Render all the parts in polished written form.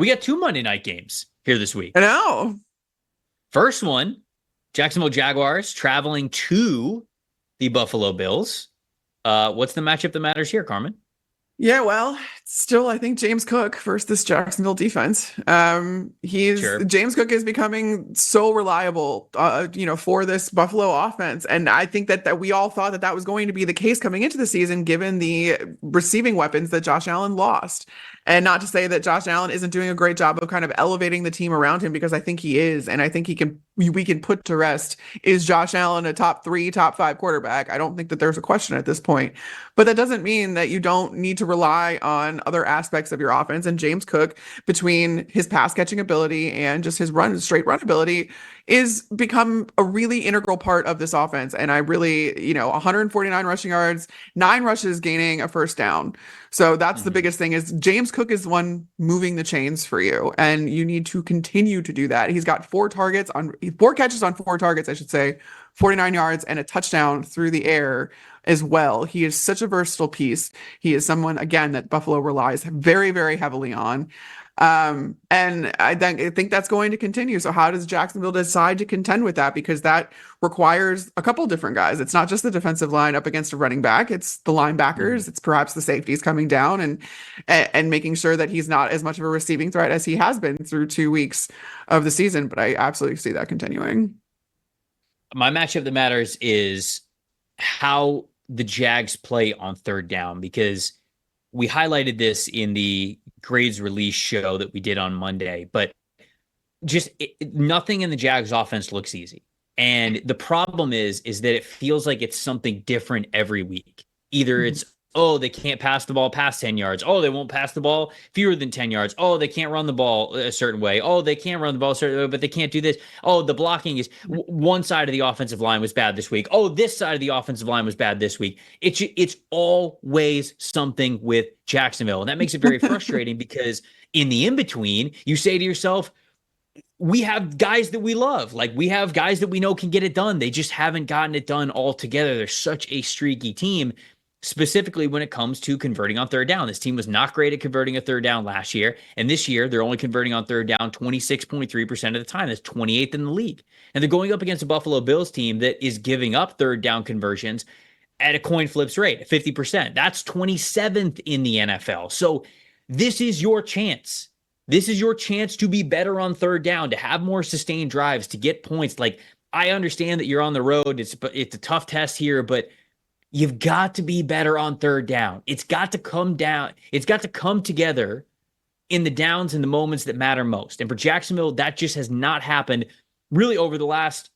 We got 2 Monday night games here this week. I know. First one, Jacksonville Jaguars traveling to the Buffalo Bills. What's the matchup that matters here, Carmen? Yeah, well, still, I think James Cook versus this Jacksonville defense. James Cook is becoming so reliable, for this Buffalo offense, and I think that we all thought that was going to be the case coming into the season, given the receiving weapons that Josh Allen lost. And not to say that Josh Allen isn't doing a great job of kind of elevating the team around him, because I think he is, and I think we can put to rest, is Josh Allen a top 3, top 5 quarterback? I don't think that there's a question at this point. But that doesn't mean that you don't need to rely on other aspects of your offense. And James Cook, between his pass catching ability and just his straight run ability, is become a really integral part of this offense. And I really, 149 rushing yards, 9 rushes, gaining a first down. So that's the biggest thing, is James Cook is the one moving the chains for you. And you need to continue to do that. He's got 4 catches on 4 targets, I should say, 49 yards and a touchdown through the air as well. He is such a versatile piece. He is someone, again, that Buffalo relies very, very heavily on. And I think that's going to continue. So how does Jacksonville decide to contend with that? Because that requires a couple different guys. It's not just the defensive line up against a running back. It's the linebackers. It's perhaps the safeties coming down and making sure that he's not as much of a receiving threat as he has been through 2 weeks of the season. But I absolutely see that continuing. My matchup that matters is how the Jags play on third down, because we highlighted this in the grades release show that we did on Monday, but nothing in the Jags offense looks easy. And the problem is that it feels like it's something different every week. Either it's, they can't pass the ball past 10 yards. They won't pass the ball fewer than 10 yards. They can't run the ball a certain way. They can't run the ball a certain way, but they can't do this. The blocking is one side of the offensive line was bad this week. This side of the offensive line was bad this week. It's always something with Jacksonville. And that makes it very frustrating, because in the in-between, you say to yourself, we have guys that we love. Like, we have guys that we know can get it done. They just haven't gotten it done all together. They're such a streaky team, specifically when it comes to converting on third down. This team was not great at converting a third down last year. And this year, they're only converting on third down 26.3% of the time. That's 28th in the league. And they're going up against a Buffalo Bills team that is giving up third down conversions at a coin flips rate, 50%. That's 27th in the NFL. So this is your chance. This is your chance to be better on third down, to have more sustained drives, to get points. Like, I understand that you're on the road. It's a tough test here, but you've got to be better on third down. It's got to come down. It's got to come together in the downs and the moments that matter most. And for Jacksonville, that just has not happened really over the last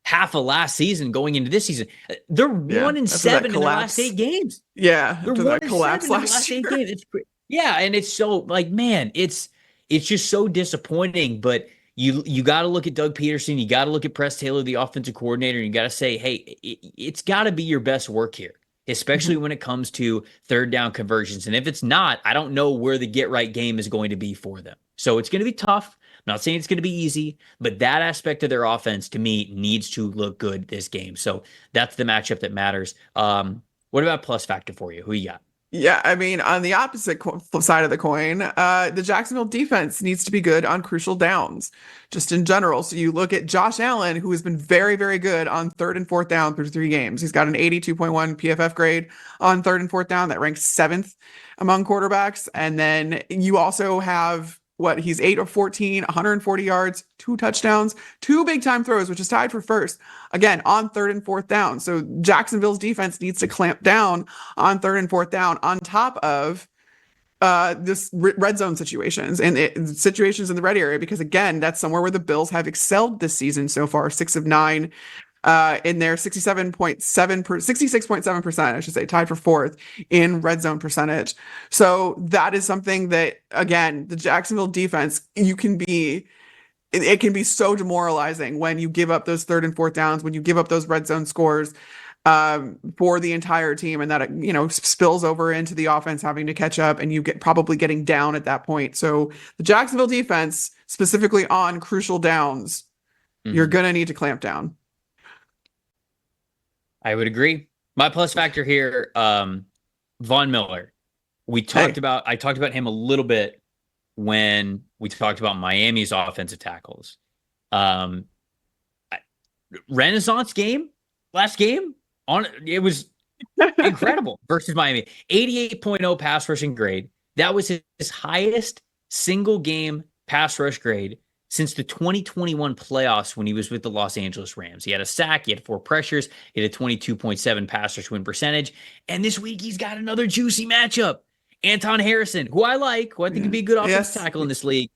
half of last season going into this season. They're 1-7 in their last 8 games. Yeah. They're 1-7 in the last 8 games. And it's so, like, man, it's just so disappointing. But you got to look at Doug Peterson. You got to look at Press Taylor, the offensive coordinator. And you got to say, hey, it's got to be your best work here, especially when it comes to third down conversions. And if it's not, I don't know where the get right game is going to be for them. So it's going to be tough. I'm not saying it's going to be easy, but that aspect of their offense, to me, needs to look good this game. So that's the matchup that matters. What about plus factor for you? Who you got? Yeah, I mean, on the opposite side of the coin, the Jacksonville defense needs to be good on crucial downs, just in general. So you look at Josh Allen, who has been very, very good on third and fourth down through 3 games. He's got an 82.1 PFF grade on third and fourth down. That ranks 7th among quarterbacks. And then you also have he's 8 of 14, 140 yards, 2 touchdowns, 2 big time throws, which is tied for first, again, on third and fourth down. So Jacksonville's defense needs to clamp down on third and fourth down, on top of this red zone situations and situations in the red area, because again, that's somewhere where the Bills have excelled this season so far, 6 of 9. In their 66.7%, I should say, tied for 4th in red zone percentage. So that is something that, again, the Jacksonville defense, it can be so demoralizing when you give up those third and fourth downs, when you give up those red zone scores for the entire team, and that, spills over into the offense having to catch up, and you probably getting down at that point. So the Jacksonville defense, specifically on crucial downs, you're going to need to clamp down. I would agree. My plus factor here, Von Miller. I talked about him a little bit when we talked about Miami's offensive tackles. Um, Renaissance game, last game, it was incredible versus Miami. 88.0 pass rushing grade. That was his highest single game pass rush grade since the 2021 playoffs when he was with the Los Angeles Rams. He had a sack, he had 4 pressures, he had a 22.7 pass rush win percentage. And this week he's got another juicy matchup. Anton Harrison, who I like, who I think could be a good offensive tackle in this league.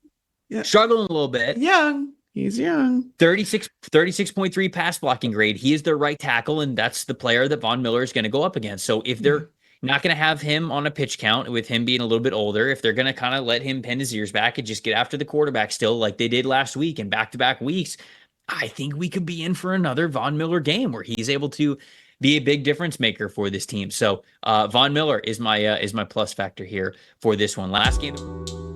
Struggling a little bit. Young. He's young. 36.3 pass blocking grade. He is their right tackle, and that's the player that Von Miller is going to go up against. So if they're not going to have him on a pitch count with him being a little bit older, if they're going to kind of let him pin his ears back and just get after the quarterback still like they did last week and back-to-back weeks, I think we could be in for another Von Miller game where he's able to be a big difference maker for this team. So Von Miller is my plus factor here for this one. Last game.